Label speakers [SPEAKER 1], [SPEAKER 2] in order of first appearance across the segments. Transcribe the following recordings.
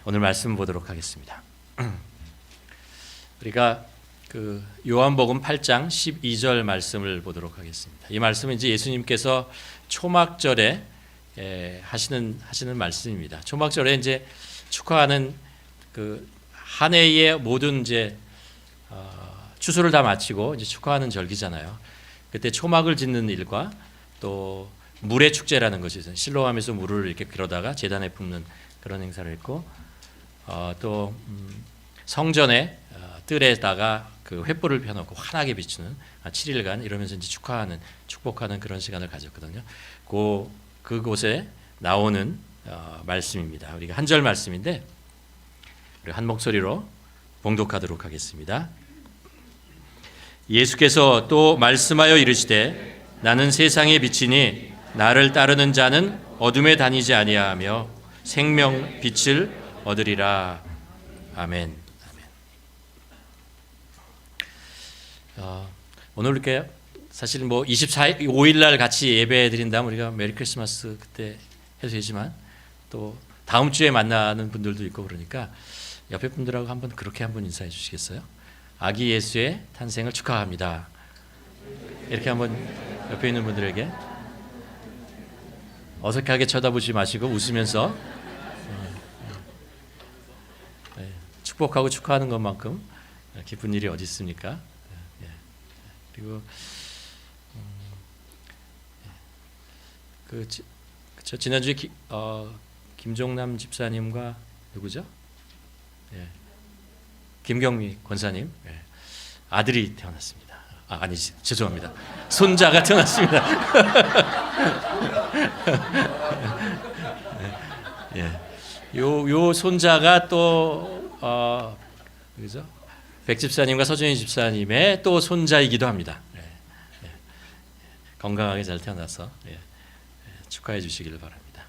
[SPEAKER 1] 오늘 말씀 보도록 하겠습니다. 우리가 그 요한복음 8장 12절 말씀을 보도록 하겠습니다. 이 말씀은 이제 예수님께서 초막절에 하시는 말씀입니다. 초막절에 이제 축하하는 그 한 해의 모든 이제 추수를 다 마치고 이제 축하하는 절기잖아요. 그때 초막을 짓는 일과 또 물의 축제라는 것이 있어요. 실로암에서 물을 이렇게 길어다가 제단에 붓는 그런 행사를 했고, 또 성전에 뜰에다가 그 횃불을 펴놓고 환하게 비추는 7일간 이러면서 이제 축복하는 그런 시간을 가졌거든요. 그곳에 나오는 말씀입니다. 우리가 한 절 말씀인데 우리 한 목소리로 봉독하도록 하겠습니다. 예수께서 또 말씀하여 이르시되 나는 세상의 빛이니 나를 따르는 자는 어둠에 다니지 아니하며 생명 빛을 얻으리라. 아멘. 오늘 이렇게 사실 뭐 5일 날 같이 예배 드린다면 우리가 메리 크리스마스 그때 해도 되지만 또 다음 주에 만나는 분들도 있고 그러니까 옆에 분들하고 그렇게 한번 인사해 주시겠어요? 아기 예수의 탄생을 축하합니다. 이렇게 한번 옆에 있는 분들에게 어색하게 쳐다보지 마시고 웃으면서 축복하고 축하하는 것만큼 기쁜 일이 어디 있습니까? 그리고 지난주에 김종남 집사님과 누구죠? 김경미 권사님 아들이 태어났습니다. 아니지, 죄송합니다. 손자가 태어났습니다. 요 손자가 또 그죠? 백 집사님과 서준희 집사님의 또 손자이기도 합니다. 건강하게 잘 태어나서 축하해 주시기를 바랍니다.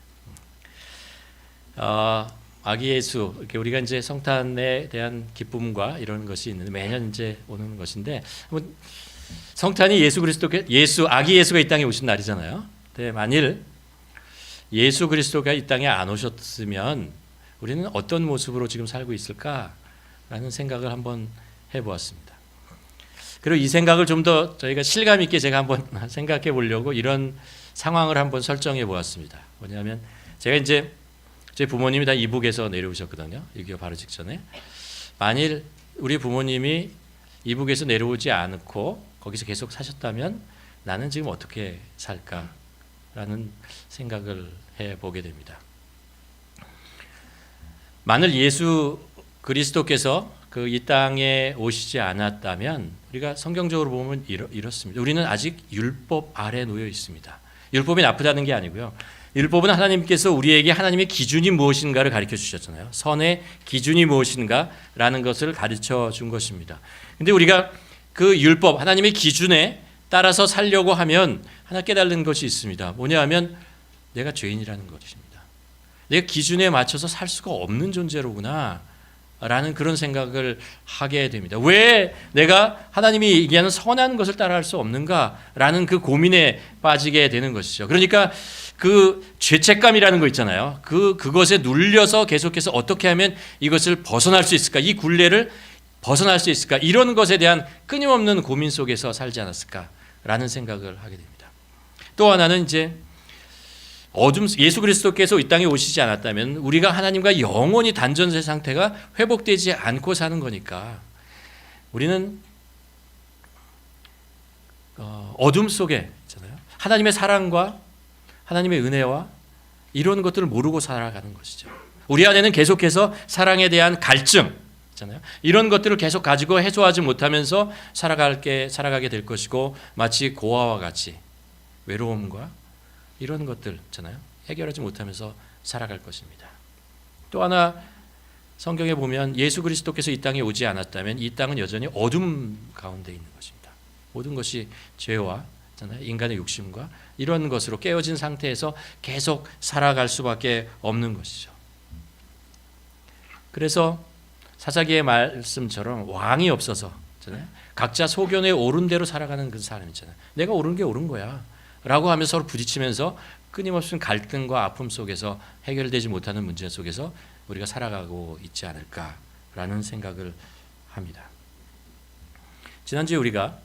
[SPEAKER 1] 아기 예수, 이렇게 우리가 이제 성탄에 대한 기쁨과 이런 것이 있는데 매년 이제 오는 것인데 성탄이 아기 예수가 이 땅에 오신 날이잖아요. 근데 만일 예수 그리스도가 이 땅에 안 오셨으면 우리는 어떤 모습으로 지금 살고 있을까라는 생각을 한번 해보았습니다. 그리고 이 생각을 좀 더 저희가 실감 있게 제가 한번 생각해 보려고 이런 상황을 한번 설정해 보았습니다. 뭐냐면 제가 이제 제 부모님이 다 이북에서 내려오셨거든요. 6.25 바로 직전에. 만일 우리 부모님이 이북에서 내려오지 않고 거기서 계속 사셨다면 나는 지금 어떻게 살까라는 생각을 해보게 됩니다. 만일 예수 그리스도께서 이 땅에 오시지 않았다면 우리가 성경적으로 보면 이렇습니다. 우리는 아직 율법 아래 놓여 있습니다. 율법이 나쁘다는 게 아니고요. 율법은 하나님께서 우리에게 하나님의 기준이 무엇인가를 가르쳐 주셨잖아요. 선의 기준이 무엇인가라는 것을 가르쳐 준 것입니다. 근데 우리가 그 율법, 하나님의 기준에 따라서 살려고 하면 하나 깨달는 것이 있습니다. 뭐냐 하면 내가 죄인이라는 것입니다. 내가 기준에 맞춰서 살 수가 없는 존재로구나 라는 그런 생각을 하게 됩니다. 왜 내가 하나님이 얘기하는 선한 것을 따라할 수 없는가라는 그 고민에 빠지게 되는 것이죠. 그러니까 그 죄책감이라는 거 있잖아요. 그것에 눌려서 계속해서 어떻게 하면 이것을 벗어날 수 있을까? 이 굴레를 벗어날 수 있을까? 이런 것에 대한 끊임없는 고민 속에서 살지 않았을까라는 생각을 하게 됩니다. 또 하나는 이제 예수 그리스도께서 이 땅에 오시지 않았다면 우리가 하나님과 영원히 단전된 상태가 회복되지 않고 사는 거니까 우리는 어둠 속에 있잖아요. 하나님의 사랑과 하나님의 은혜와 이런 것들을 모르고 살아가는 것이죠. 우리 안에는 계속해서 사랑에 대한 갈증 있잖아요. 이런 것들을 계속 가지고 해소하지 못하면서 살아가게 될 것이고 마치 고아와 같이 외로움과 이런 것들 있잖아요. 해결하지 못하면서 살아갈 것입니다. 또 하나 성경에 보면 예수 그리스도께서 이 땅에 오지 않았다면 이 땅은 여전히 어둠 가운데 있는 것입니다. 모든 것이 죄와 인간의 욕심과 이런 것으로 깨어진 상태에서 계속 살아갈 수밖에 없는 것이죠. 그래서 사사기의 말씀처럼 왕이 없어서 각자 소견에 옳은 대로 살아가는 그 사람 있잖아요. 내가 옳은 게 옳은 거야 라고 하면서 서로 부딪히면서 끊임없는 갈등과 아픔 속에서 해결되지 못하는 문제 속에서 우리가 살아가고 있지 않을까라는 생각을 합니다. 지난주에 우리가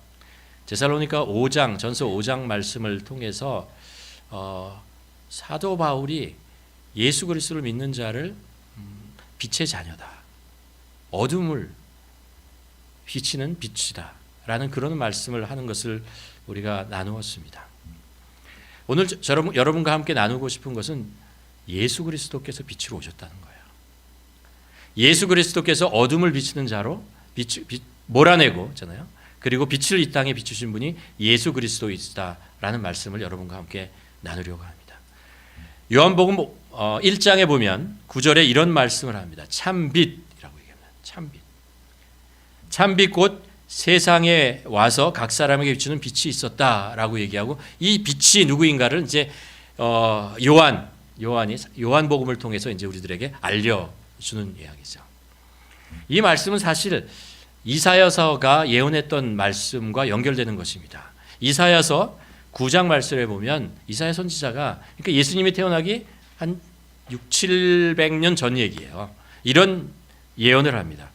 [SPEAKER 1] 데살로니가 5장, 전서 5장 말씀을 통해서 사도 바울이 예수 그리스도를 믿는 자를 빛의 자녀다, 어둠을 비치는 빛이다 라는 그런 말씀을 하는 것을 우리가 나누었습니다. 오늘 여러분과 함께 나누고 싶은 것은 예수 그리스도께서 빛으로 오셨다는 거예요. 예수 그리스도께서 어둠을 비치는 자로 몰아내고 있잖아요. 그리고 빛을 이 땅에 비추신 분이 예수 그리스도이시다라는 말씀을 여러분과 함께 나누려고 합니다. 요한복음 1장에 보면 9절에 이런 말씀을 합니다. 참빛이라고 얘기합니다. 참빛. 참빛 곧 세상에 와서 각 사람에게 비추는 빛이 있었다라고 얘기하고, 이 빛이 누구인가를 이제 요한이 요한복음을 통해서 이제 우리들에게 알려주는 이야기죠. 이 말씀은 사실 이사야서가 예언했던 말씀과 연결되는 것입니다. 이사야서 9장 말씀에 보면 이사야 선지자가, 그러니까 예수님이 태어나기 한 600~700년 전 얘기예요. 이런 예언을 합니다.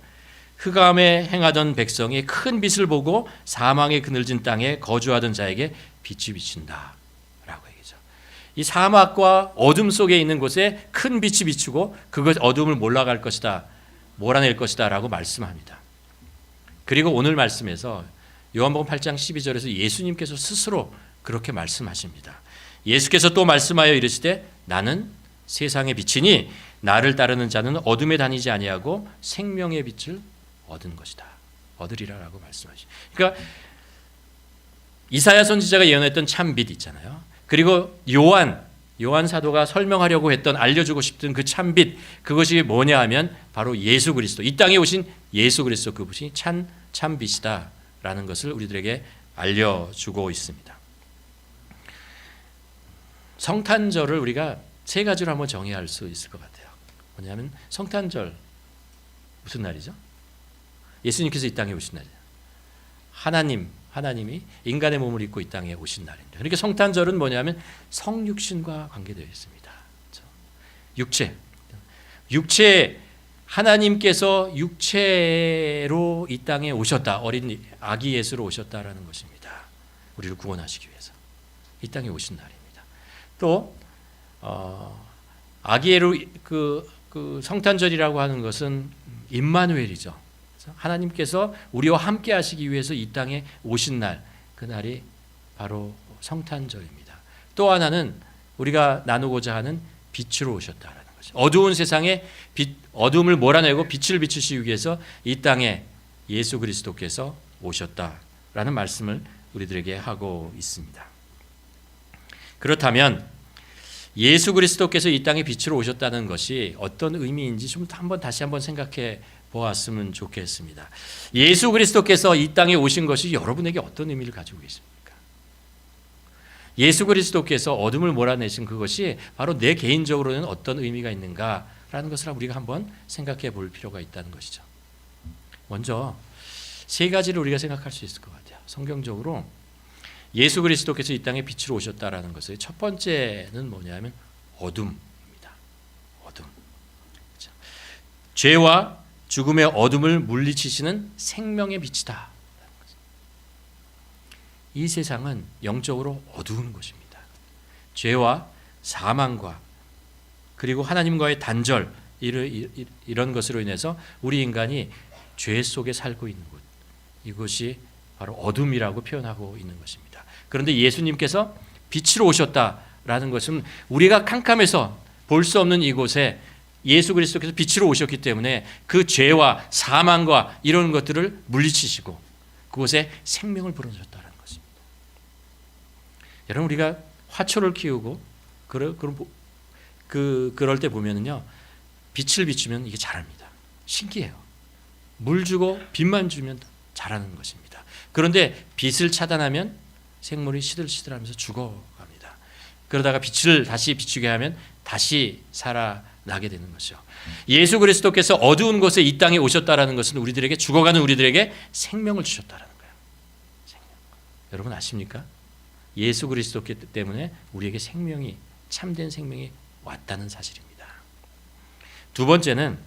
[SPEAKER 1] 흑암에 행하던 백성이 큰 빛을 보고 사망의 그늘진 땅에 거주하던 자에게 빛이 비친다 라고 얘기죠. 이 사막과 어둠 속에 있는 곳에 큰 빛이 비추고 그것 어둠을 몰아낼 것이다 라고 말씀합니다. 그리고 오늘 말씀에서 요한복음 8장 12절에서 예수님께서 스스로 그렇게 말씀하십니다. 예수께서 또 말씀하여 이르시되 나는 세상의 빛이니 나를 따르는 자는 어둠에 다니지 아니하고 생명의 빛을 얻은 것이다. 얻으리라라고 말씀하시죠. 그러니까 이사야 선지자가 예언했던 참빛 있잖아요. 그리고 요한 사도가 설명하려고 했던, 알려주고 싶던 그 참빛, 그것이 뭐냐 하면 바로 예수 그리스도, 이 땅에 오신 예수 그리스도, 그분이 참빛이다라는 것을 우리들에게 알려주고 있습니다. 성탄절을 우리가 세 가지로 한번 정의할 수 있을 것 같아요. 뭐냐면 성탄절 무슨 날이죠? 예수님께서 이 땅에 오신 날이에요. 하나님이 인간의 몸을 입고 이 땅에 오신 날입니다. 그러니까 성탄절은 뭐냐면 성육신과 관계되어 있습니다. 육체, 하나님께서 육체로 이 땅에 오셨다. 어린 아기 예수로 오셨다라는 것입니다. 우리를 구원하시기 위해서 이 땅에 오신 날입니다. 또 아기 예로 그 성탄절이라고 하는 것은 임마누엘이죠. 하나님께서 우리와 함께 하시기 위해서 이 땅에 오신 날, 그날이 바로 성탄절입니다. 또 하나는 우리가 나누고자 하는 빛으로 오셨다라는 거죠. 어두운 세상에 어둠을 몰아내고 빛을 비추시기 위해서 이 땅에 예수 그리스도께서 오셨다라는 말씀을 우리들에게 하고 있습니다. 그렇다면 예수 그리스도께서 이 땅에 빛으로 오셨다는 것이 어떤 의미인지 좀 다시 한번 생각해 보았으면 좋겠습니다. 예수 그리스도께서 이 땅에 오신 것이 여러분에게 어떤 의미를 가지고 있습니까? 예수 그리스도께서 어둠을 몰아내신 그것이 바로 내 개인적으로는 어떤 의미가 있는가라는 것을 우리가 한번 생각해 볼 필요가 있다는 것이죠. 먼저 세 가지를 우리가 생각할 수 있을 것 같아요. 성경적으로 예수 그리스도께서 이 땅에 빛으로 오셨다라는 것의 첫 번째는 뭐냐면 어둠입니다. 어둠. 그렇죠? 죄와 죽음의 어둠을 물리치시는 생명의 빛이다. 이 세상은 영적으로 어두운 것입니다. 죄와 사망과 그리고 하나님과의 단절, 이런 것으로 인해서 우리 인간이 죄 속에 살고 있는 곳, 이것이 바로 어둠이라고 표현하고 있는 것입니다. 그런데 예수님께서 빛으로 오셨다라는 것은 우리가 캄캄해서 볼 수 없는 이곳에 예수 그리스도께서 빛으로 오셨기 때문에 그 죄와 사망과 이런 것들을 물리치시고 그곳에 생명을 불어넣으셨다는 것입니다. 여러분, 우리가 화초를 키우고 그럴 때 보면은요, 빛을 비추면 이게 자랍니다. 신기해요. 물 주고 빛만 주면 자라는 것입니다. 그런데 빛을 차단하면 생물이 시들시들하면서 죽어갑니다. 그러다가 빛을 다시 비추게 하면 다시 살아나게 되는 것이죠. 예수 그리스도께서 어두운 곳에 이 땅에 오셨다라는 것은 우리들에게, 죽어가는 우리들에게 생명을 주셨다라는 거예요. 생명. 여러분 아십니까? 예수 그리스도 때문에 우리에게 생명이, 참된 생명이 왔다는 사실입니다. 두 번째는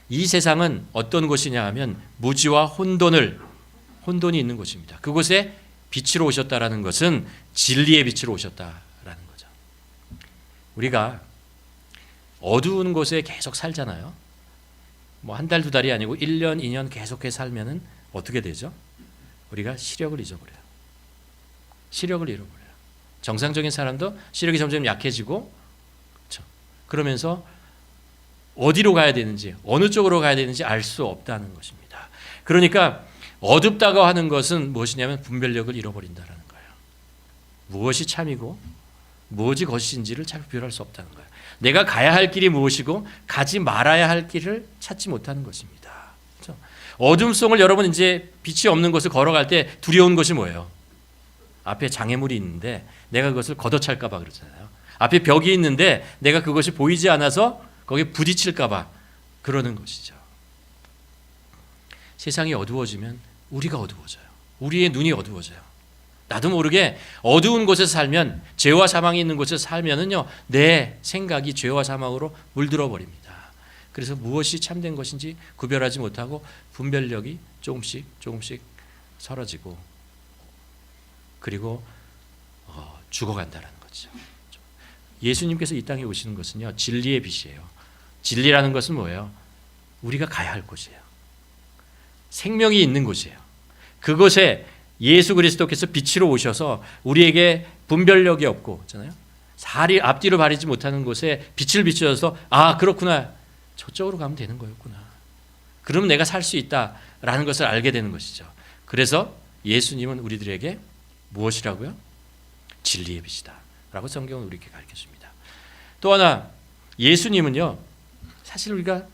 [SPEAKER 1] 이 세상은 어떤 곳이냐 하면 무지와 혼돈이 있는 곳입니다. 그곳에 빛으로 오셨다라는 것은 진리의 빛으로 오셨다라는 거죠. 우리가 어두운 곳에 계속 살잖아요. 뭐 한 달, 두 달이 아니고 1년, 2년 계속해서 살면은 어떻게 되죠? 우리가 시력을 잊어버려요. 시력을 잃어버려요. 정상적인 사람도 시력이 점점 약해지고, 그렇죠? 그러면서 어디로 가야 되는지, 어느 쪽으로 가야 되는지 알 수 없다는 것입니다. 그러니까 어둡다고 하는 것은 무엇이냐면 분별력을 잃어버린다는 거예요. 무엇이 참이고 무엇이 거짓인지를 잘 구별할 수 없다는 거예요. 내가 가야 할 길이 무엇이고 가지 말아야 할 길을 찾지 못하는 것입니다. 그렇죠? 어둠 속을 여러분 이제 빛이 없는 곳을 걸어갈 때 두려운 것이 뭐예요? 앞에 장애물이 있는데 내가 그것을 걷어찰까 봐 그러잖아요. 앞에 벽이 있는데 내가 그것이 보이지 않아서 거기에 부딪힐까 봐 그러는 것이죠. 세상이 어두워지면 우리가 어두워져요. 우리의 눈이 어두워져요. 나도 모르게 어두운 곳에서 살면, 죄와 사망이 있는 곳에서 살면은요, 내 생각이 죄와 사망으로 물들어 버립니다. 그래서 무엇이 참된 것인지 구별하지 못하고 분별력이 조금씩 사라지고, 그리고 죽어간다는 거죠. 예수님께서 이 땅에 오시는 것은요, 진리의 빛이에요. 진리라는 것은 뭐예요? 우리가 가야 할 곳이에요. 생명이 있는 곳이에요. 그곳에 예수 그리스도께서 빛으로 오셔서 우리에게 분별력이 없고, 있잖아요. 살이 앞뒤로 가리지 못하는 곳에 빛을 비추어서 아, 그렇구나. 저쪽으로 가면 되는 거였구나. 그러면 내가 살 수 있다라는 것을 알게 되는 것이죠. 그래서 예수님은 우리들에게 무엇이라고요? 진리의 빛이다 라고 성경은 우리에게 가르쳐줍니다. 또 하나, 예수님은요, 사실 우리가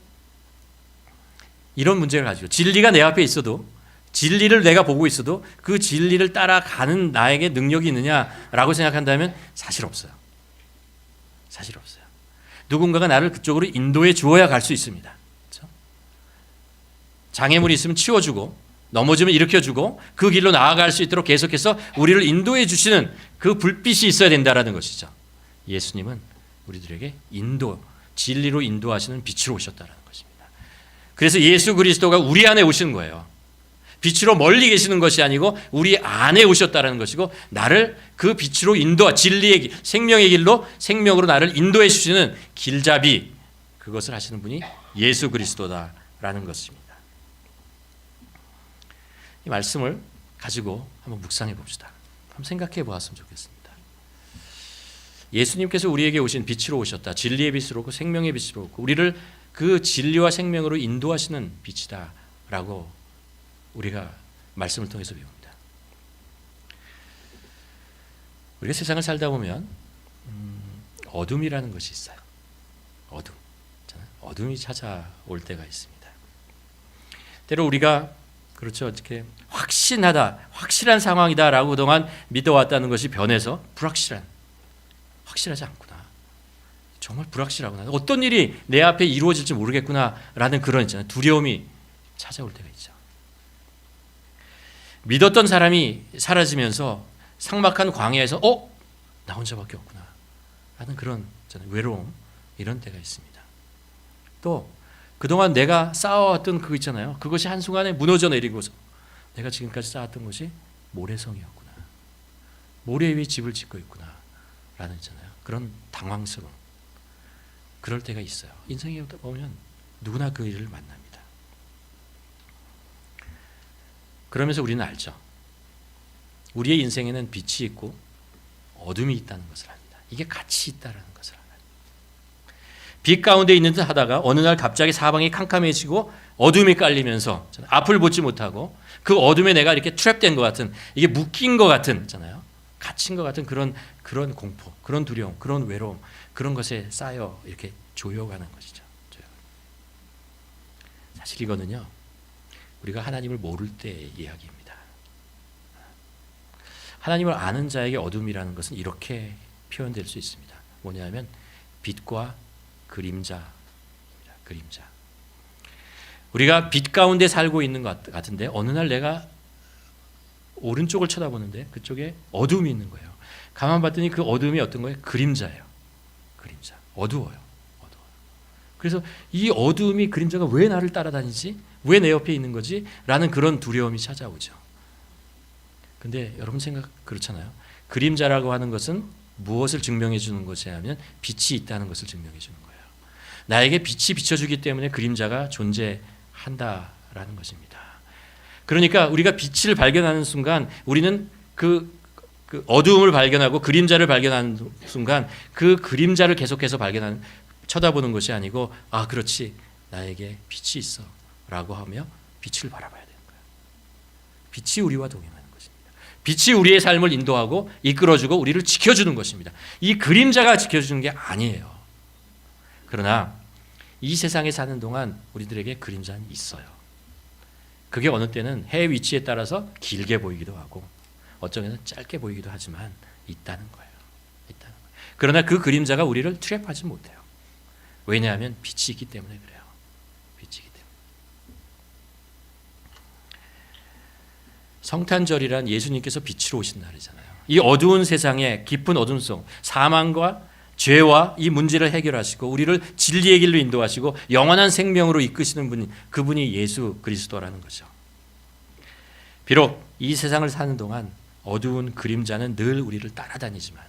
[SPEAKER 1] 이런 문제를 가지고, 진리가 내 앞에 있어도, 진리를 내가 보고 있어도 그 진리를 따라가는 나에게 능력이 있느냐라고 생각한다면 사실 없어요. 사실 없어요. 누군가가 나를 그쪽으로 인도해 주어야 갈 수 있습니다. 그렇죠? 장애물이 있으면 치워주고, 넘어지면 일으켜주고, 그 길로 나아갈 수 있도록 계속해서 우리를 인도해 주시는 그 불빛이 있어야 된다는 것이죠. 예수님은 우리들에게 진리로 인도하시는 빛으로 오셨다는 것입니다. 그래서 예수 그리스도가 우리 안에 오시는 거예요. 빛으로 멀리 계시는 것이 아니고 우리 안에 오셨다는 것이고, 나를 그 빛으로 진리의 길, 생명의 길로, 생명으로 나를 인도해 주시는 길잡이, 그것을 하시는 분이 예수 그리스도다라는 것입니다. 이 말씀을 가지고 한번 묵상해 봅시다. 한번 생각해 보았으면 좋겠습니다. 예수님께서 우리에게 오신 빛으로 오셨다. 진리의 빛으로 오고 생명의 빛으로 오고 우리를 그 진리와 생명으로 인도하시는 빛이다라고 우리가 말씀을 통해서 배웁니다. 우리가 세상을 살다 보면 어둠이라는 것이 있어요. 어둠이 찾아올 때가 있습니다. 때로 우리가 그렇죠, 어떻게 확실한 상황이다라고 그동안 믿어왔다는 것이 변해서 확실하지 않구나. 정말 불확실하구나. 어떤 일이 내 앞에 이루어질지 모르겠구나라는 그런 있잖아요. 두려움이 찾아올 때가 있죠. 믿었던 사람이 사라지면서 삭막한 광야에서 나 혼자밖에 없구나 라는 그런 외로움, 이런 때가 있습니다. 또 그동안 내가 쌓아왔던 그거 있잖아요. 그것이 한순간에 무너져 내리고서 내가 지금까지 쌓았던 것이 모래성이었구나, 모래 위에 집을 짓고 있구나 라는 있잖아요. 그런 당황스러움, 그럴 때가 있어요. 인생에 보면 누구나 그 일을 만납니다. 그러면서 우리는 알죠. 우리의 인생에는 빛이 있고 어둠이 있다는 것을 압니다. 이게 같이 있다는 것을 압니다. 빛 가운데 있는 듯 하다가 어느 날 갑자기 사방이 캄캄해지고 어둠이 깔리면서 앞을 보지 못하고 그 어둠에 내가 이렇게 트랩된 것 같은, 이게 묶인 것 같은, 있잖아요. 갇힌 것 같은 그런 공포, 그런 두려움, 그런 외로움, 그런 것에 쌓여 이렇게 조여가는 것이죠. 사실 이거는요, 우리가 하나님을 모를 때의 이야기입니다. 하나님을 아는 자에게 어둠이라는 것은 이렇게 표현될 수 있습니다. 뭐냐면 빛과 그림자. 우리가 빛 가운데 살고 있는 것 같은데 어느 날 내가 오른쪽을 쳐다보는데 그쪽에 어둠이 있는 거예요. 가만 봤더니 그 어둠이 어떤 거예요? 그림자예요. 그림자. 어두워요. 그래서 이 어두움이 그림자가 왜 나를 따라다니지? 왜 내 옆에 있는 거지? 라는 그런 두려움이 찾아오죠. 근데 여러분 생각 그렇잖아요. 그림자라고 하는 것은 무엇을 증명해 주는 것이 하면 빛이 있다는 것을 증명해 주는 거예요. 나에게 빛이 비춰주기 때문에 그림자가 존재한다라는 것입니다. 그러니까 우리가 빛을 발견하는 순간 우리는 그 어두움을 발견하고 그림자를 발견하는 순간 그 그림자를 계속해서 쳐다보는 것이 아니고 아 그렇지 나에게 빛이 있어 라고 하며 빛을 바라봐야 되는 거예요. 빛이 우리와 동행하는 것입니다. 빛이 우리의 삶을 인도하고 이끌어주고 우리를 지켜주는 것입니다. 이 그림자가 지켜주는 게 아니에요. 그러나 이 세상에 사는 동안 우리들에게 그림자는 있어요. 그게 어느 때는 해 위치에 따라서 길게 보이기도 하고 어쩌면 짧게 보이기도 하지만 있다는 거예요. 그러나 그 그림자가 우리를 트랩하지 못해요. 왜냐하면 빛이 있기 때문에 그래요. 빛이 있기 때문에. 성탄절이란 예수님께서 빛으로 오신 날이잖아요. 이 어두운 세상에 깊은 어둠 속 사망과 죄와 이 문제를 해결하시고 우리를 진리의 길로 인도하시고 영원한 생명으로 이끄시는 분이 그분이 예수 그리스도라는 거죠. 비록 이 세상을 사는 동안 어두운 그림자는 늘 우리를 따라다니지만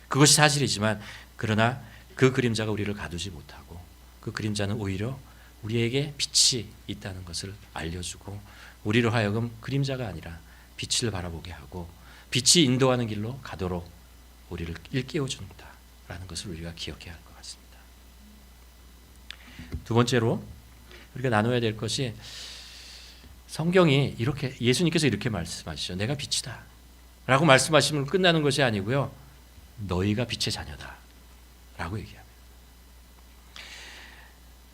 [SPEAKER 1] 그것이 사실이지만 그러나 그 그림자가 우리를 가두지 못하고 그 그림자는 오히려 우리에게 빛이 있다는 것을 알려주고 우리로 하여금 그림자가 아니라 빛을 바라보게 하고 빛이 인도하는 길로 가도록 우리를 일깨워준다라는 것을 우리가 기억해야 할 것 같습니다. 두 번째로 우리가 나눠야 될 것이 성경이 이렇게 예수님께서 이렇게 말씀하시죠. 내가 빛이다 라고 말씀하시면 끝나는 것이 아니고요. 너희가 빛의 자녀다 라고 얘기합니다.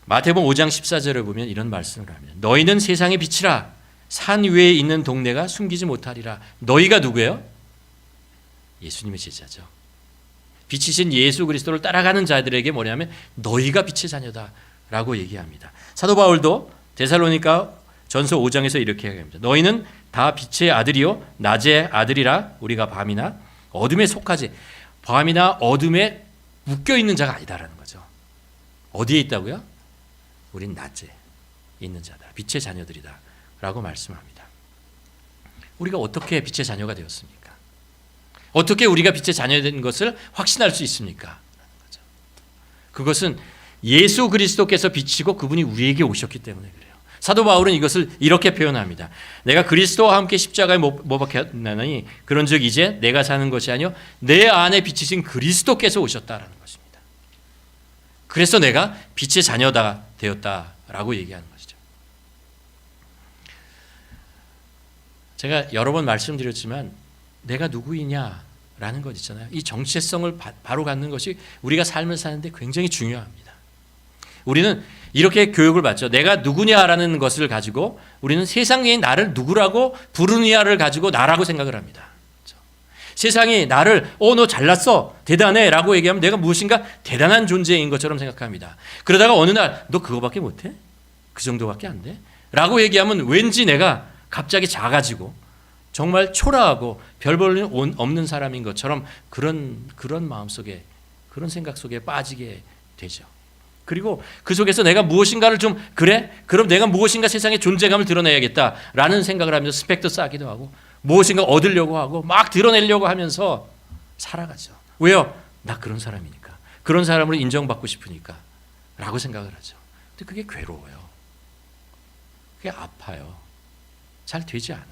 [SPEAKER 1] 마태복음 5장 14절을 보면 이런 말씀을 합니다. 너희는 세상의 빛이라 산 위에 있는 동네가 숨기지 못하리라. 너희가 누구예요? 예수님의 제자죠. 빛이신 예수 그리스도를 따라가는 자들에게 뭐냐면 너희가 빛의 자녀다 라고 얘기합니다. 사도 바울도 데살로니가 전서 5장에서 이렇게 얘기합니다. 너희는 다 빛의 아들이요 낮의 아들이라. 우리가 밤이나 어둠에 속하지 밤이나 어둠에 묶여있는 자가 아니다라는 거죠. 어디에 있다고요? 우린 낮에 있는 자다. 빛의 자녀들이다 라고 말씀합니다. 우리가 어떻게 빛의 자녀가 되었습니까? 어떻게 우리가 빛의 자녀된 것을 확신할 수 있습니까? 그것은 예수 그리스도께서 빛이고 그분이 우리에게 오셨기 때문에 그래요. 사도 바울은 이것을 이렇게 표현합니다. 내가 그리스도와 함께 십자가에 못 박혔나니 그런즉 이제 내가 사는 것이 아니요 내 안에 빛이신 그리스도께서 오셨다라는 것입니다. 그래서 내가 빛의 자녀다 되었다라고 얘기하는 것이죠. 제가 여러 번 말씀드렸지만 내가 누구이냐라는 것 있잖아요. 이 정체성을 바로 갖는 것이 우리가 삶을 사는데 굉장히 중요합니다. 우리는 이렇게 교육을 받죠. 내가 누구냐라는 것을 가지고 우리는 세상이 나를 누구라고 부르느냐를 가지고 나라고 생각을 합니다. 그렇죠? 세상이 나를 너 잘났어 대단해 라고 얘기하면 내가 무엇인가 대단한 존재인 것처럼 생각합니다. 그러다가 어느 날 너 그거밖에 못해? 그 정도밖에 안 돼? 라고 얘기하면 왠지 내가 갑자기 작아지고 정말 초라하고 별 볼 일 없는 사람인 것처럼 그런 마음 속에 그런 생각 속에 빠지게 되죠. 그리고 그 속에서 내가 무엇인가를 좀 그래? 그럼 내가 무엇인가 세상에 존재감을 드러내야겠다라는 생각을 하면서 스펙도 쌓기도 하고 무엇인가 얻으려고 하고 막 드러내려고 하면서 살아가죠. 왜요? 나 그런 사람이니까. 그런 사람으로 인정받고 싶으니까 라고 생각을 하죠. 근데 그게 괴로워요. 그게 아파요. 잘 되지 않아요.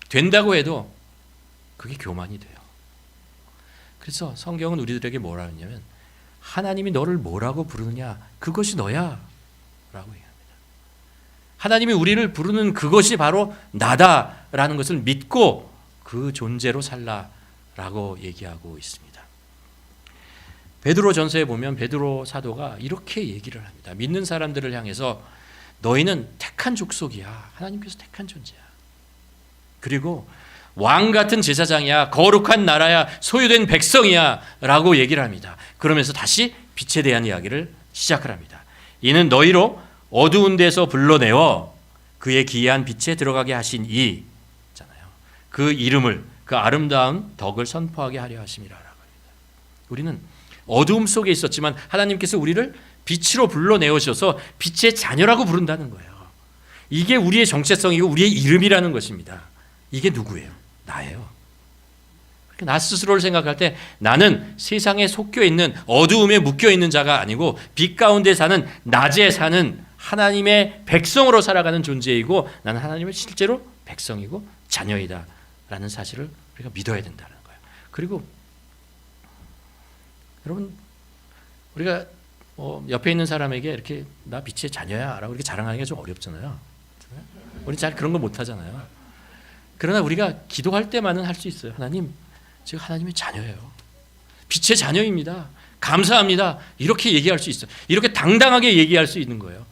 [SPEAKER 1] 된다고 해도 그게 교만이 돼요. 그래서 성경은 우리들에게 뭐라 하냐면 하나님이 너를 뭐라고 부르느냐 그것이 너야 라고 얘기합니다. 하나님이 우리를 부르는 그것이 바로 나다라는 것을 믿고 그 존재로 살라라고 얘기하고 있습니다. 베드로 전서에 보면 베드로 사도가 이렇게 얘기를 합니다. 믿는 사람들을 향해서 너희는 택한 족속이야. 하나님께서 택한 존재야. 그리고 왕 같은 제사장이야. 거룩한 나라야. 소유된 백성이야 라고 얘기를 합니다. 그러면서 다시 빛에 대한 이야기를 시작을 합니다. 이는 너희로 어두운 데서 불러내어 그의 기이한 빛에 들어가게 하신 이 잖아요. 그 이름을 그 아름다운 덕을 선포하게 하려 하심이라라고 합니다. 우리는 어두움 속에 있었지만 하나님께서 우리를 빛으로 불러내오셔서 빛의 자녀라고 부른다는 거예요. 이게 우리의 정체성이고 우리의 이름이라는 것입니다. 이게 누구예요? 나예요. 나 스스로를 생각할 때 나는 세상에 속겨 있는 어두움에 묶여 있는 자가 아니고 빛 가운데 사는 낮에 사는 하나님의 백성으로 살아가는 존재이고 나는 하나님의 실제로 백성이고 자녀이다 라는 사실을 우리가 믿어야 된다는 거예요. 그리고 여러분 우리가 옆에 있는 사람에게 이렇게 나 빛의 자녀야 라고 이렇게 자랑하기가 좀 어렵잖아요. 우리 잘 그런 거 못하잖아요. 그러나 우리가 기도할 때만은 할 수 있어요. 하나님, 제가 하나님의 자녀예요. 빛의 자녀입니다. 감사합니다. 이렇게 얘기할 수 있어요. 이렇게 당당하게 얘기할 수 있는 거예요.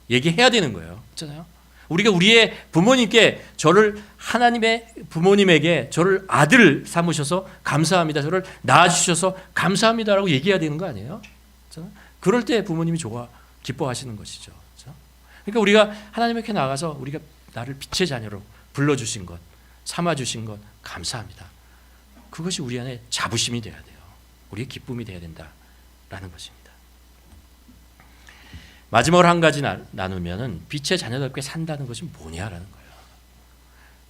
[SPEAKER 1] 얘기해야 되는 거예요. 그렇잖아요. 우리가 우리의 부모님께 저를 하나님의 부모님에게 저를 아들 삼으셔서 감사합니다. 저를 낳아주셔서 감사합니다라고 얘기해야 되는 거 아니에요? 그렇잖아요. 그럴 때 부모님이 기뻐하시는 것이죠. 그렇죠? 그러니까 우리가 하나님께 나가서 우리가 나를 빛의 자녀로 불러주신 것, 삼아주신 것 감사합니다. 그것이 우리 안에 자부심이 돼야 돼요. 우리의 기쁨이 돼야 된다라는 것입니다. 마지막으로 한 가지 나누면은 빛의 자녀답게 산다는 것이 뭐냐라는 거예요.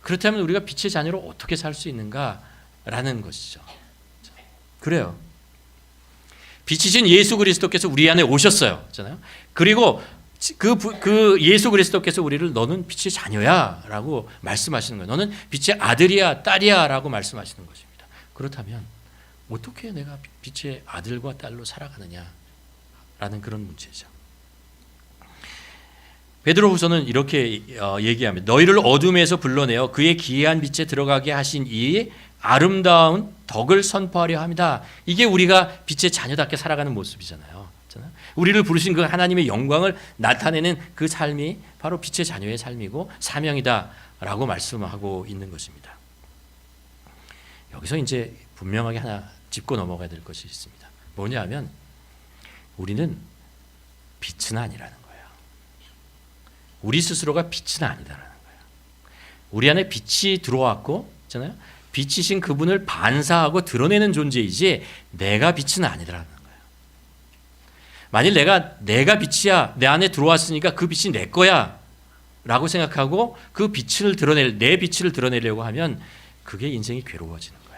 [SPEAKER 1] 그렇다면 우리가 빛의 자녀로 어떻게 살 수 있는가라는 것이죠. 그래요. 빛이신 예수 그리스도께서 우리 안에 오셨어요. 그렇잖아요. 그리고 그 예수 그리스도께서 우리를 너는 빛의 자녀야라고 말씀하시는 거예요. 너는 빛의 아들이야, 딸이야라고 말씀하시는 것입니다. 그렇다면 어떻게 내가 빛의 아들과 딸로 살아가느냐라는 그런 문제죠. 베드로후서는 이렇게 얘기합니다. 너희를 어둠에서 불러내어 그의 기이한 빛에 들어가게 하신 이 아름다운 덕을 선포하려 합니다. 이게 우리가 빛의 자녀답게 살아가는 모습이잖아요. 우리를 부르신 그 하나님의 영광을 나타내는 그 삶이 바로 빛의 자녀의 삶이고 사명이다라고 말씀하고 있는 것입니다. 여기서 이제 분명하게 하나 짚고 넘어가야 될 것이 있습니다. 뭐냐면 우리는 빛은 아니라는 거예요. 우리 스스로가 빛은 아니다라는 거예요. 우리 안에 빛이 들어왔고, 있잖아요. 빛이신 그분을 반사하고 드러내는 존재이지 내가 빛은 아니더라는 거예요. 만일 내가 빛이야, 내 안에 들어왔으니까 그 빛이 내 거야 라고 생각하고 그 빛을 내 빛을 드러내려고 하면 그게 인생이 괴로워지는 거예요.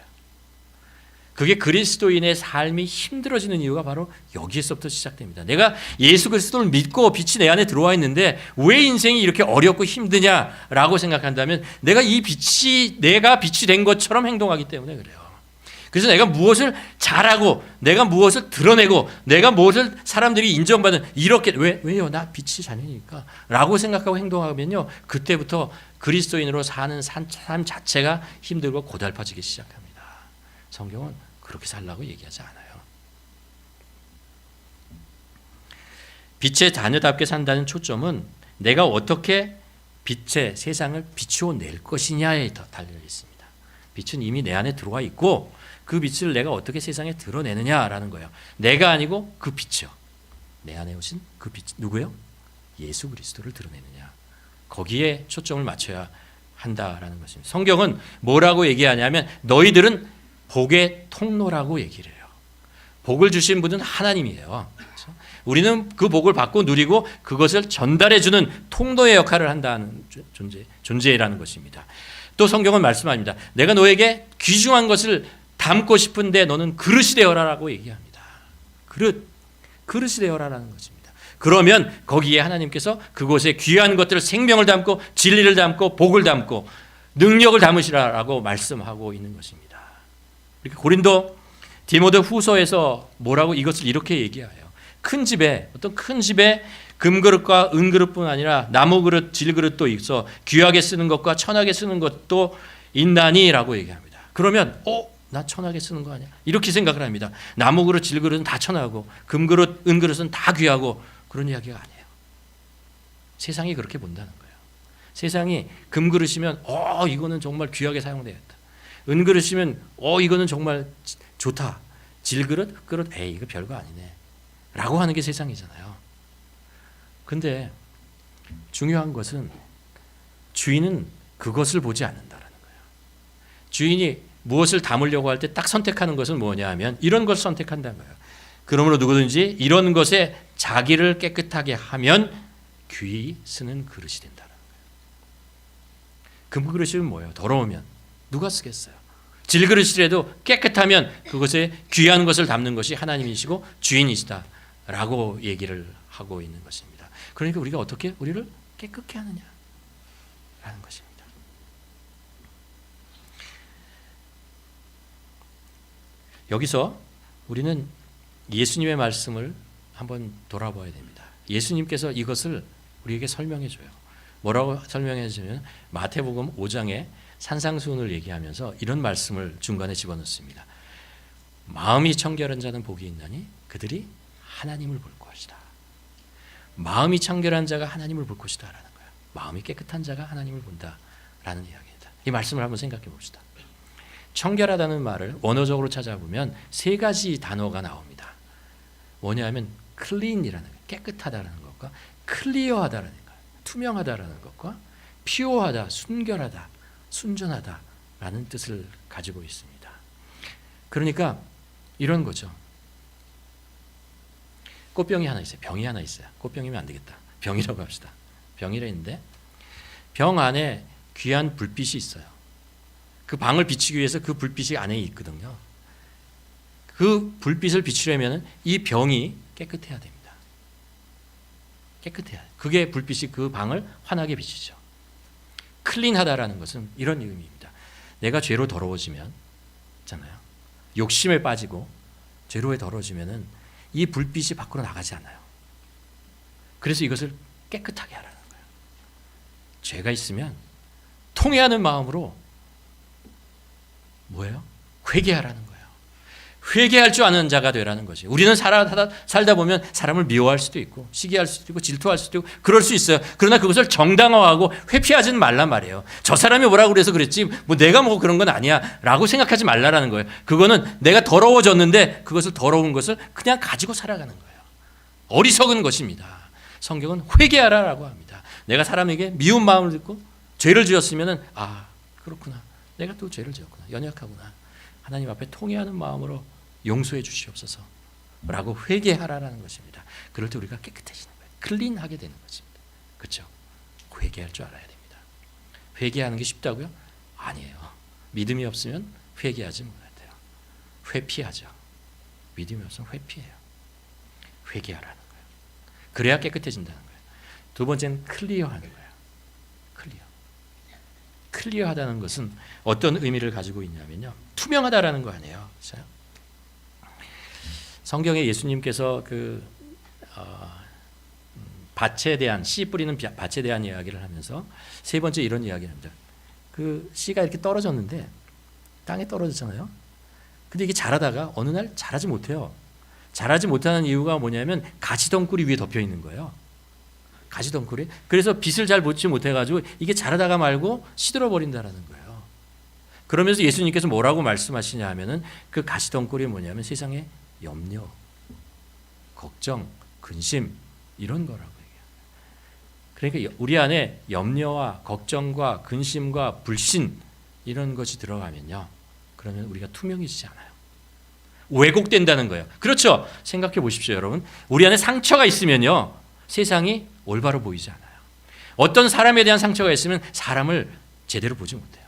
[SPEAKER 1] 그게 그리스도인의 삶이 힘들어지는 이유가 바로 여기에서부터 시작됩니다. 내가 예수 그리스도를 믿고 빛이 내 안에 들어와 있는데 왜 인생이 이렇게 어렵고 힘드냐라고 생각한다면 내가 빛이 된 것처럼 행동하기 때문에 그래요. 그래서 내가 무엇을 잘하고 내가 무엇을 드러내고 내가 무엇을 사람들이 인정받는 이렇게 왜요? 나 빛이 자녀니까 라고 생각하고 행동하면요. 그때부터 그리스도인으로 사는 삶 자체가 힘들고 고달파지기 시작합니다. 성경은 그렇게 살라고 얘기하지 않아요. 빛의 자녀답게 산다는 초점은 내가 어떻게 빛의 세상을 비추어 낼 것이냐에 더 달려 있습니다. 빛은 이미 내 안에 들어와 있고 그 빛을 내가 어떻게 세상에 드러내느냐라는 거예요. 내가 아니고 그 빛이요. 내 안에 오신 그 빛 누구예요? 예수 그리스도를 드러내느냐. 거기에 초점을 맞춰야 한다라는 것입니다. 성경은 뭐라고 얘기하냐면 너희들은 복의 통로라고 얘기를 해요. 복을 주신 분은 하나님이에요. 그렇죠? 우리는 그 복을 받고 누리고 그것을 전달해주는 통로의 역할을 한다는 존재라는 것입니다. 또 성경은 말씀합니다. 내가 너에게 귀중한 것을 담고 싶은데 너는 그릇이 되어라라고 얘기합니다. 그릇이 되어라라는 것입니다. 그러면 거기에 하나님께서 그곳에 귀한 것들을 생명을 담고 진리를 담고 복을 담고 능력을 담으시라라고 말씀하고 있는 것입니다. 이렇게 고린도 디모데 후서에서 뭐라고 이것을 이렇게 얘기해요. 큰 집에 금그릇과 은그릇뿐 아니라 나무그릇, 질그릇도 있어 귀하게 쓰는 것과 천하게 쓰는 것도 있나니라고 얘기합니다. 그러면 나 천하게 쓰는 거 아니야? 이렇게 생각을 합니다. 나무그릇, 질그릇은 다 천하고 금그릇, 은그릇은 다 귀하고 그런 이야기가 아니에요. 세상이 그렇게 본다는 거예요. 세상이 금그릇이면 이거는 정말 귀하게 사용되겠다. 은그릇이면 이거는 정말 좋다. 질그릇, 흙그릇 이거 별거 아니네 라고 하는 게 세상이잖아요. 근데 중요한 것은 주인은 그것을 보지 않는다라는 거예요. 주인이 무엇을 담으려고 할 때 딱 선택하는 것은 뭐냐 하면 이런 걸 선택한다는 거예요. 그러므로 누구든지 이런 것에 자기를 깨끗하게 하면 귀 쓰는 그릇이 된다는 거예요. 금그릇이면 뭐예요? 더러우면 누가 쓰겠어요? 질그릇이라도 깨끗하면 그것에 귀한 것을 담는 것이 하나님이시고 주인이시다 라고 얘기를 하고 있는 것입니다. 그러니까 우리가 어떻게 우리를 깨끗게 하느냐 라는 것입니다. 여기서 우리는 예수님의 말씀을 한번 돌아봐야 됩니다. 예수님께서 이것을 우리에게 설명해 줘요. 뭐라고 설명해 주냐면 마태복음 5장에 산상수훈을 얘기하면서 이런 말씀을 중간에 집어넣습니다. 마음이 청결한 자는 복이 있나니 그들이 하나님을 볼 것이다. 마음이 청결한 자가 하나님을 볼 것이다 라는 거예요. 마음이 깨끗한 자가 하나님을 본다라는 이야기입니다. 이 말씀을 한번 생각해 봅시다. 청결하다는 말을 원어적으로 찾아보면 세 가지 단어가 나옵니다. 뭐냐면 clean이라는 거, 깨끗하다라는 것과 클리어하다라는 것, 투명하다라는 것과 피오하다, 순결하다, 순전하다라는 뜻을 가지고 있습니다. 그러니까 이런 거죠. 꽃병이 하나 있어요. 병이 하나 있어요. 꽃병이면 안 되겠다. 병이라고 합시다. 병이라 있는데 병 안에 귀한 불빛이 있어요. 그 방을 비추기 위해서 그 불빛이 안에 있거든요. 그 불빛을 비추려면 이 병이 깨끗해야 됩니다. 깨끗해야 돼요. 그게 불빛이 그 방을 환하게 비추죠. 클린하다라는 것은 이런 의미입니다. 내가 죄로 더러워지면 있잖아요. 욕심에 빠지고 죄로에 더러워지면은 이 불빛이 밖으로 나가지 않아요. 그래서 이것을 깨끗하게 하라는 거예요. 죄가 있으면 통회하는 마음으로 뭐예요? 회개하라는 거예요. 회개할 줄 아는 자가 되라는 거지. 우리는 살다 보면 사람을 미워할 수도 있고 시기할 수도 있고 질투할 수도 있고 그럴 수 있어요. 그러나 그것을 정당화하고 회피하지는 말란 말이에요. 저 사람이 뭐라고 그래서 그랬지 뭐 내가 뭐 그런 건 아니야 라고 생각하지 말라는 거예요. 그거는 내가 더러워졌는데 그것을 더러운 것을 그냥 가지고 살아가는 거예요. 어리석은 것입니다. 성경은 회개하라라고 합니다. 내가 사람에게 미운 마음을 듣고 죄를 지었으면 아 그렇구나. 내가 또 죄를 지었구나. 연약하구나. 하나님 앞에 통회하는 마음으로 용서해 주시옵소서 라고 회개하라는 것입니다. 그럴 때 우리가 깨끗해지는 거예요. 클린하게 되는 것입니다. 그렇죠? 회개할 줄 알아야 됩니다. 회개하는 게 쉽다고요? 아니에요. 믿음이 없으면 회개하지 못해요. 회피하죠. 믿음이 없으면 회피해요. 회개하라는 거예요. 그래야 깨끗해진다는 거예요. 두 번째는 클리어하는 거예요. 클리어하다는 것은 어떤 의미를 가지고 있냐면요. 투명하다라는 거 아니에요. 그렇죠? 성경에 예수님께서 밭에 대한 씨 뿌리는 밭에 대한 이야기를 하면서 세 번째 이런 이야기를 합니다. 그 씨가 이렇게 떨어졌는데 땅에 떨어졌잖아요. 근데 이게 자라다가 어느 날 자라지 못해요. 자라지 못하는 이유가 뭐냐면 가시덩굴이 위에 덮여 있는 거예요. 가시덩굴이. 그래서 빛을 잘 보지 못해가지고 이게 자라다가 말고 시들어 버린다라는 거예요. 그러면서 예수님께서 뭐라고 말씀하시냐 하면은 그 가시덩굴이 뭐냐면 세상에 염려, 걱정, 근심 이런 거라고 얘기해요. 그러니까 우리 안에 염려와 걱정과 근심과 불신 이런 것이 들어가면요. 그러면 우리가 투명해지지 않아요. 왜곡된다는 거예요. 그렇죠? 생각해 보십시오, 여러분. 우리 안에 상처가 있으면요. 세상이 올바로 보이지 않아요. 어떤 사람에 대한 상처가 있으면 사람을 제대로 보지 못해요.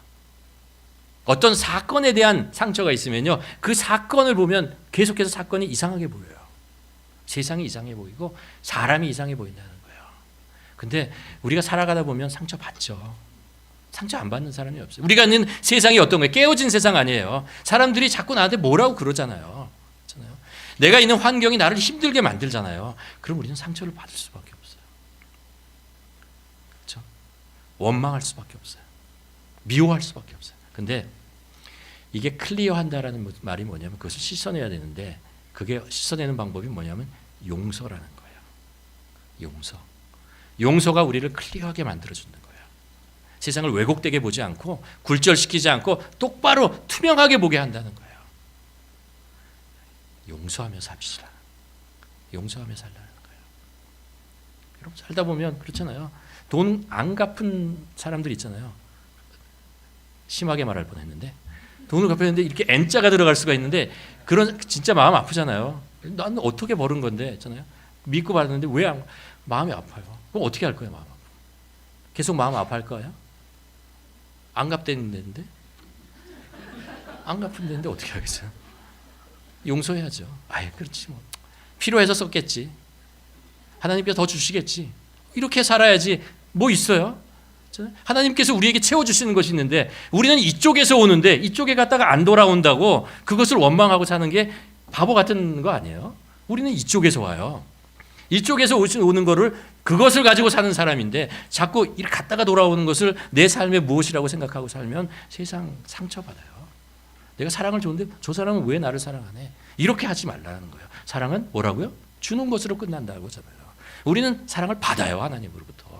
[SPEAKER 1] 어떤 사건에 대한 상처가 있으면요. 그 사건을 보면 계속해서 사건이 이상하게 보여요. 세상이 이상해 보이고 사람이 이상해 보인다는 거예요. 근데 우리가 살아가다 보면 상처 받죠. 상처 안 받는 사람이 없어요. 우리가 있는 세상이 어떤 거예요? 깨어진 세상 아니에요. 사람들이 자꾸 나한테 뭐라고 그러잖아요. 그렇잖아요. 내가 있는 환경이 나를 힘들게 만들잖아요. 그럼 우리는 상처를 받을 수밖에 없어요. 그렇죠? 원망할 수밖에 없어요. 미워할 수밖에 없어요. 근데 이게 클리어한다라는 말이 뭐냐면 그것을 씻어내야 되는데 그게 씻어내는 방법이 뭐냐면 용서라는 거예요. 용서. 용서가 우리를 클리어하게 만들어주는 거예요. 세상을 왜곡되게 보지 않고 굴절시키지 않고 똑바로 투명하게 보게 한다는 거예요. 용서하며 삽시다. 용서하며 살라는 거예요. 여러분 살다 보면 그렇잖아요. 돈 안 갚은 사람들 있잖아요. 심하게 말할 뻔했는데 돈을 갚아야 되는데 이렇게 N자가 들어갈 수가 있는데 그런 진짜 마음 아프잖아요. 나는 어떻게 벌은 건데 있잖아요. 믿고 받았는데 왜 마음이 아파요. 그럼 어떻게 할 거예요? 마음 아파. 계속 마음 아파할 거예요? 안 갚대는데 안 갚은데 어떻게 하겠어요? 용서해야죠. 아예 그렇지 뭐. 필요해서 썼겠지. 하나님께서 더 주시겠지. 이렇게 살아야지 뭐 있어요? 하나님께서 우리에게 채워주시는 것이 있는데 우리는 이쪽에서 오는데 이쪽에 갔다가 안 돌아온다고 그것을 원망하고 사는 게 바보 같은 거 아니에요? 우리는 이쪽에서 와요. 이쪽에서 오는 거를 그것을 가지고 사는 사람인데 자꾸 이렇게 갔다가 돌아오는 것을 내 삶의 무엇이라고 생각하고 살면 세상 상처받아요. 내가 사랑을 줬는데 저 사람은 왜 나를 사랑하네? 이렇게 하지 말라는 거예요. 사랑은 뭐라고요? 주는 것으로 끝난다고 하잖아요. 우리는 사랑을 받아요. 하나님으로부터.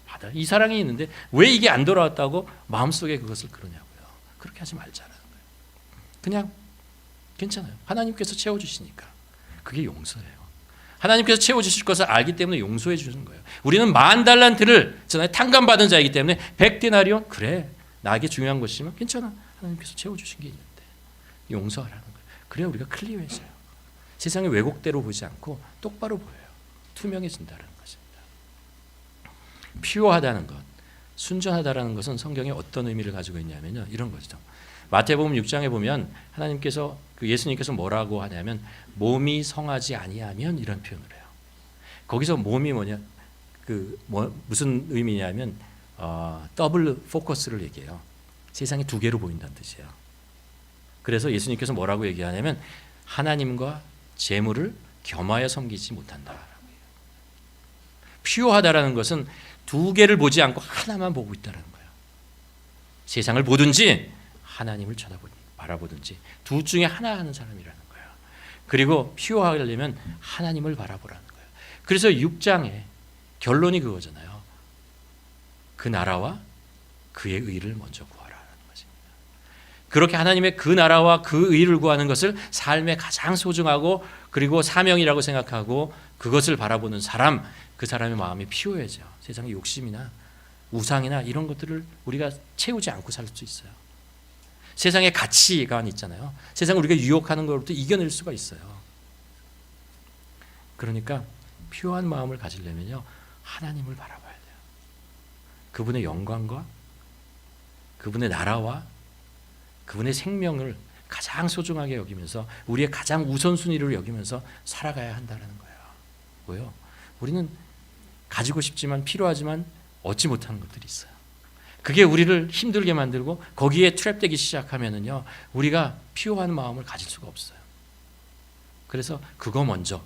[SPEAKER 1] 받아요. 이 사랑이 있는데 왜 이게 안 돌아왔다고 마음속에 그것을 그러냐고요. 그렇게 하지 말자라는 거예요. 그냥 괜찮아요. 하나님께서 채워주시니까. 그게 용서예요. 하나님께서 채워주실 것을 알기 때문에 용서해 주는 거예요. 우리는 10,000달란트를 탕감받은 자이기 때문에 100데나리온 그래 나에게 중요한 것이지만 괜찮아. 하나님께서 채워주신 게 있는데 용서하라는 거예요. 그래야 우리가 클리어해져요. 세상의 왜곡대로 보지 않고 똑바로 보여요. 투명해진다는 것입니다. 피요하다는 것, 순전하다라는 것은 성경에 어떤 의미를 가지고 있냐면요. 이런 거죠. 마태복음 6장에 보면 하나님께서 예수님께서 뭐라고 하냐면 몸이 성하지 아니하면 이런 표현을 해요. 거기서 몸이 뭐냐? 무슨 의미냐면 더블 포커스를 얘기해요. 세상이 두 개로 보인다는 뜻이에요. 그래서 예수님께서 뭐라고 얘기하냐면 하나님과 재물을 겸하여 섬기지 못한다라고 해요. 피요하다라는 것은 두 개를 보지 않고 하나만 보고 있다는 거예요. 세상을 보든지 하나님을 바라보든지 둘 중에 하나 하는 사람이라는 거예요. 그리고 피요하려면 하나님을 바라보라는 거예요. 그래서 6장의 결론이 그거잖아요. 그 나라와 그의 의를 먼저 구하라는 것입니다. 그렇게 하나님의 그 나라와 그 의를 구하는 것을 삶의 가장 소중하고 그리고 사명이라고 생각하고 그것을 바라보는 사람, 그 사람의 마음이 피요해져. 세상의 욕심이나 우상이나 이런 것들을 우리가 채우지 않고 살 수 있어요. 세상의 가치관 있잖아요. 세상을 우리가 유혹하는 것부터 이겨낼 수가 있어요. 그러니까 피요한 마음을 가지려면요. 하나님을 바라봐야 돼요. 그분의 영광과 그분의 나라와 그분의 생명을 가장 소중하게 여기면서 우리의 가장 우선순위를 여기면서 살아가야 한다는 거예요. 왜요? 우리는 가지고 싶지만 필요하지만 얻지 못하는 것들이 있어요. 그게 우리를 힘들게 만들고 거기에 트랩되기 시작하면은요 우리가 피요한 마음을 가질 수가 없어요. 그래서 그거 먼저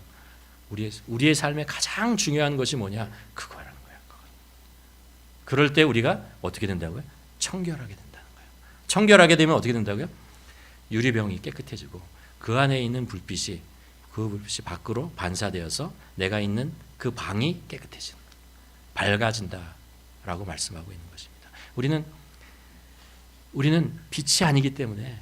[SPEAKER 1] 우리의 삶에 가장 중요한 것이 뭐냐? 그거라는 거예요. 그거. 그럴 때 우리가 어떻게 된다고요? 청결하게 된다는 거예요. 청결하게 되면 어떻게 된다고요? 유리병이 깨끗해지고 그 안에 있는 불빛이 밖으로 반사되어서 내가 있는 그 방이 깨끗해지는 거예요. 밝아진다라고 말씀하고 있는 것입니다. 우리는 빛이 아니기 때문에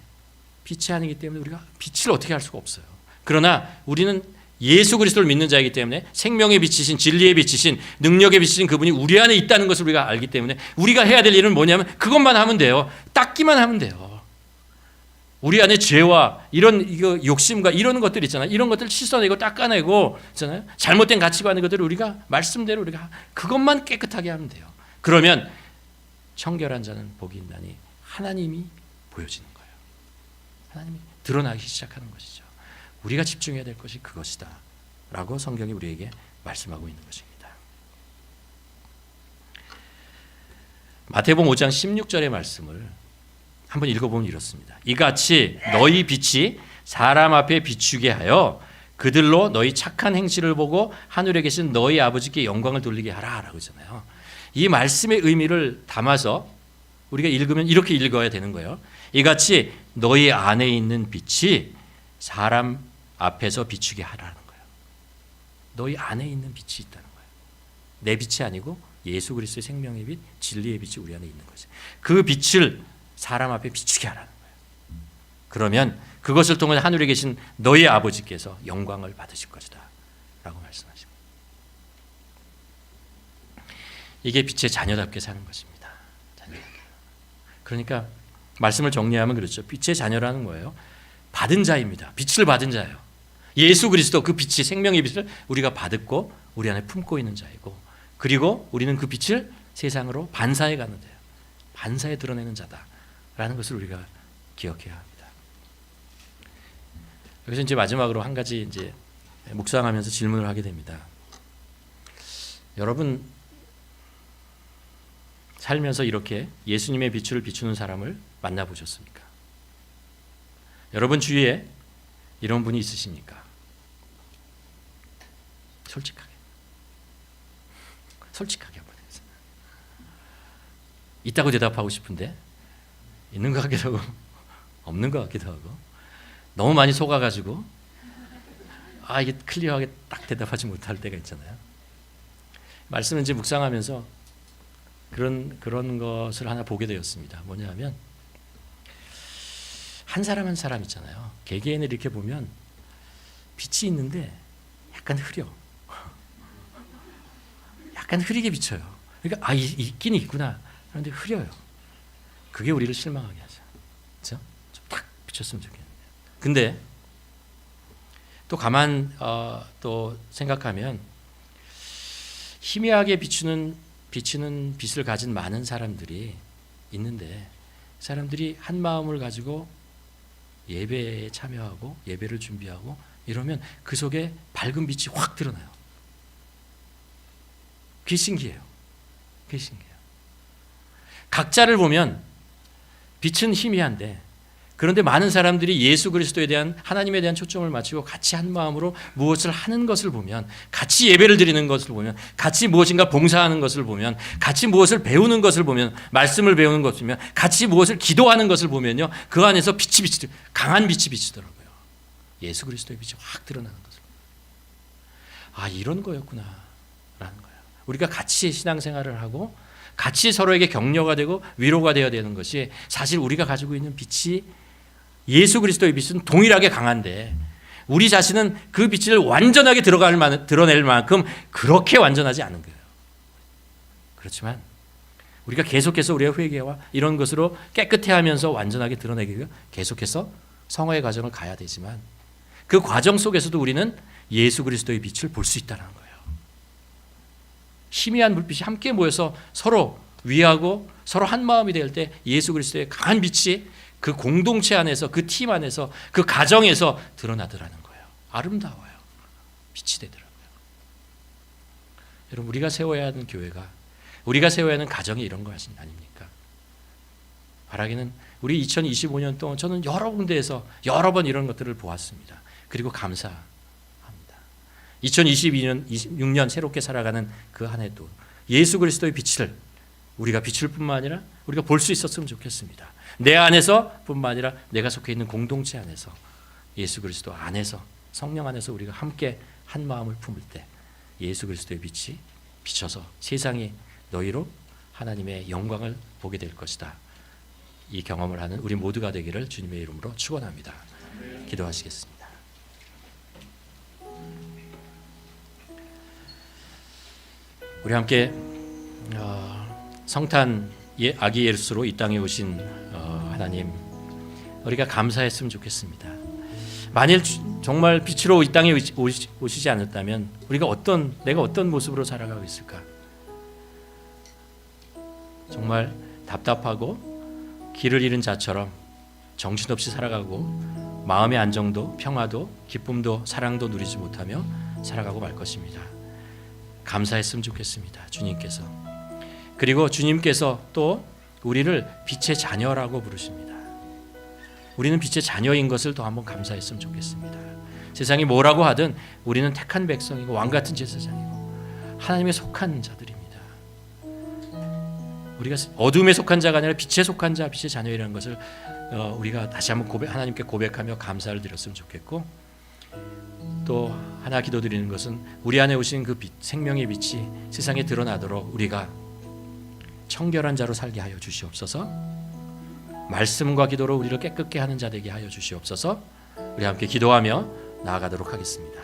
[SPEAKER 1] 우리가 빛을 어떻게 할 수가 없어요. 그러나 우리는 예수 그리스도를 믿는 자이기 때문에 생명의 빛이신 진리의 빛이신 능력의 빛이신 그분이 우리 안에 있다는 것을 우리가 알기 때문에 우리가 해야 될 일은 뭐냐면 그것만 하면 돼요. 닦기만 하면 돼요. 우리 안에 죄와 이런 욕심과 이런 것들 있잖아요. 이런 것들을 씻어내고 닦아내고 있잖아요. 잘못된 가치관의 것들을 우리가 말씀대로 우리가 그것만 깨끗하게 하면 돼요. 그러면 청결한 자는 복이 있나니 하나님이 보여지는 거예요. 하나님이 드러나기 시작하는 것이죠. 우리가 집중해야 될 것이 그것이다 라고 성경이 우리에게 말씀하고 있는 것입니다. 마태복음 5장 16절의 말씀을 한번 읽어보면 이렇습니다. 이같이 너희 빛이 사람 앞에 비추게 하여 그들로 너희 착한 행실을 보고 하늘에 계신 너희 아버지께 영광을 돌리게 하라 라고 하잖아요. 이 말씀의 의미를 담아서 우리가 읽으면 이렇게 읽어야 되는 거예요. 이같이 너희 안에 있는 빛이 사람 앞에서 비추게 하라는 거예요. 너희 안에 있는 빛이 있다는 거예요. 내 빛이 아니고 예수 그리스도의 생명의 빛, 진리의 빛이 우리 안에 있는 거죠. 그 빛을 사람 앞에 비추게 하라는 거예요. 그러면 그것을 통해 하늘에 계신 너희 아버지께서 영광을 받으실 것이다 라고 말씀하십니다. 이게 빛의 자녀답게 사는 것입니다. 자녀답게. 그러니까 말씀을 정리하면 그렇죠. 빛의 자녀라는 거예요. 받은 자입니다. 빛을 받은 자예요. 예수 그리스도 그 빛이 생명의 빛을 우리가 받았고 우리 안에 품고 있는 자이고, 그리고 우리는 그 빛을 세상으로 반사해 가는데요. 반사해 드러내는 자다라는 것을 우리가 기억해야 합니다. 여기서 이제 마지막으로 한 가지 이제 묵상하면서 질문을 하게 됩니다. 여러분 살면서 이렇게 예수님의 빛을 비추는 사람을 만나보셨습니까? 여러분 주위에 이런 분이 있으십니까? 솔직하게 한번 해서. 있다고 대답하고 싶은데 있는 것 같기도 하고 없는 것 같기도 하고, 너무 많이 속아가지고 이게 클리어하게 딱 대답하지 못할 때가 있잖아요. 말씀을 이제 묵상하면서 그런 것을 하나 보게 되었습니다. 뭐냐면 한 사람 한 사람 있잖아요. 개개인을 이렇게 보면 빛이 있는데 약간 흐려. 약간 흐리게 비쳐요. 그러니까 있긴 있구나. 그런데 흐려요. 그게 우리를 실망하게 하죠. 그렇죠? 좀 딱 비쳤으면 좋겠는데. 근데 또 또 생각하면 희미하게 비치는 빛을 가진 많은 사람들이 있는데, 사람들이 한 마음을 가지고 예배에 참여하고 예배를 준비하고 이러면 그 속에 밝은 빛이 확 드러나요. 그게 신기해요. 그게 신기해요. 각자를 보면 빛은 희미한데, 그런데 많은 사람들이 예수 그리스도에 대한, 하나님에 대한 초점을 맞추고 같이 한 마음으로 무엇을 하는 것을 보면, 같이 예배를 드리는 것을 보면, 같이 무엇인가 봉사하는 것을 보면, 같이 무엇을 배우는 것을 보면, 말씀을 배우는 것을 보면, 같이 무엇을 기도하는 것을 보면요, 그 안에서 강한 빛이 비치더라고요. 예수 그리스도의 빛이 확 드러나는 것을. 이런 거였구나 라는 거예요. 우리가 같이 신앙생활을 하고 같이 서로에게 격려가 되고 위로가 되어야 되는 것이, 사실 우리가 가지고 있는 빛이, 예수 그리스도의 빛은 동일하게 강한데 우리 자신은 그 빛을 완전하게 드러낼 만큼 그렇게 완전하지 않은 거예요. 그렇지만 우리가 계속해서 우리의 회개와 이런 것으로 깨끗해하면서 완전하게 드러내기 위해 계속해서 성화의 과정을 가야 되지만, 그 과정 속에서도 우리는 예수 그리스도의 빛을 볼 수 있다는 거예요. 희미한 불빛이 함께 모여서 서로 위하고 서로 한 마음이 될 때 예수 그리스도의 강한 빛이 그 공동체 안에서, 그 팀 안에서, 그 가정에서 드러나더라는 거예요. 아름다워요. 빛이 되더라고요. 여러분, 우리가 세워야 하는 교회가, 우리가 세워야 하는 가정이 이런 거 아닙니까? 바라기는 우리 2025년 동안 저는 여러 군데에서 여러 번 이런 것들을 보았습니다. 그리고 감사합니다. 2022년 새롭게 살아가는 그 한 해도 예수 그리스도의 빛을 우리가 비출 뿐만 아니라 우리가 볼 수 있었으면 좋겠습니다. 내 안에서 뿐만 아니라 내가 속해 있는 공동체 안에서, 예수 그리스도 안에서, 성령 안에서 우리가 함께 한 마음을 품을 때 예수 그리스도의 빛이 비쳐서 세상이 너희로 하나님의 영광을 보게 될 것이다. 이 경험을 하는 우리 모두가 되기를 주님의 이름으로 축원합니다. 기도하시겠습니다. 우리 함께 성탄 아기 예수로 이 땅에 오신 하나님, 우리가 감사했으면 좋겠습니다. 만일 정말 빛으로 이 땅에 오시지 않았다면 내가 어떤 모습으로 살아가고 있을까? 정말 답답하고 길을 잃은 자처럼 정신없이 살아가고 마음의 안정도, 평화도, 기쁨도, 사랑도 누리지 못하며 살아가고 말 것입니다. 감사했으면 좋겠습니다. 주님께서. 그리고 주님께서 또 우리를 빛의 자녀라고 부르십니다. 우리는 빛의 자녀인 것을 더 한번 감사했으면 좋겠습니다. 세상이 뭐라고 하든 우리는 택한 백성이고 왕같은 제사장이고 하나님의 속한 자들입니다. 우리가 어둠에 속한 자가 아니라 빛에 속한 자, 빛의 자녀이라는 것을 우리가 다시 한번 하나님께 고백하며 감사를 드렸으면 좋겠고, 또 하나 기도드리는 것은 우리 안에 오신 그 빛, 생명의 빛이 세상에 드러나도록 우리가 청결한 자로 살게 하여 주시옵소서. 말씀과 기도로 우리를 깨끗게 하는 자 되게 하여 주시옵소서. 우리 함께 기도하며 나아가도록 하겠습니다.